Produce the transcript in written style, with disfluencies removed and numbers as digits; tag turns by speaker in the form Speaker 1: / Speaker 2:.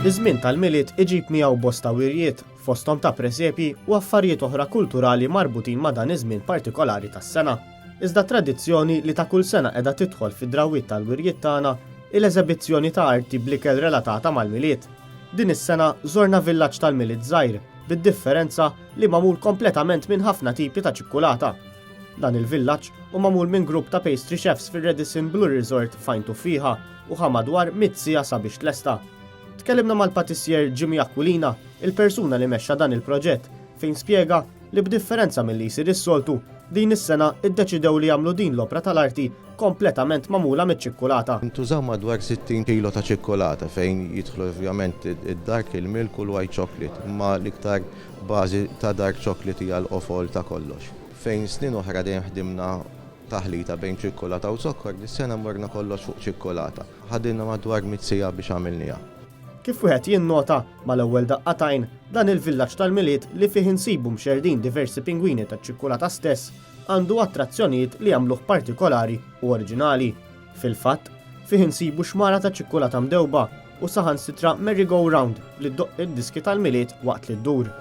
Speaker 1: Iż-żmien tal-miliet iġib miegħu bosta wirjiet fosthom ta' presepi u affarijiet oħra kulturali marbutin ma' dan iż-żmien partikolari tas-sena. Iżda tradizzjoni li ta' kull sena qiegħda tidħol fid-drawwiet tal-wirjiet tagħna il-eżibizzjoni ta' arti bl-ikel relatata mal-miliet. Din is-sena żorna villaġġ tal-miliet żgħir, bid-differenza li magħmul kompletament minn ħafna tipi ta' ċikkulata. Dan il-villaġġ hu magħmul minn grupp ta' pastry chefs fir-Radisson Blu Resort fajn tuffiħa u ħa madwar 100 siegħa sabiex tlesta. Tkellimna mal-patissier Jimmy Aquilina, il-persuna li mexxa dan il-proġett, fejn spjega li b'differenza milli jsir is-soltu, din is-sena iddeċidew li jagħmlu din l-opra tal-arti kompletament magħmula miċ-ċikkulata.
Speaker 2: Intużaw madwar 60 kilo ta' ċikkolata fejn jidħlu ovvjament id-dark, il-milk u l-white chocolate, imma l-iktar bażi ta' dark chocolate hija l-qofol ta' kollox. Fejn snin oħra dejjem ħdimna taħlita bejn ċikkolata u sokkor, dis-sena morna kollox fuq ċikkolata. Ħadilna madwar 100 siegħa biex għamilniha.
Speaker 1: Kif wieħed jinnota mal-ewwel daqqatajn dan il-villaġġ tal-miliet li fih insibu mxerdin diversi pingwini taċ-ċikkulata stess għandu attrazzjonijiet li jagħmluh partikolari u oriġinali. Fil-fatt, fih insibu xmara ta' ċikkulata mdewba u saħansitra merry-go-round li ddoqq id-diski tal-miliet waqt li ddur.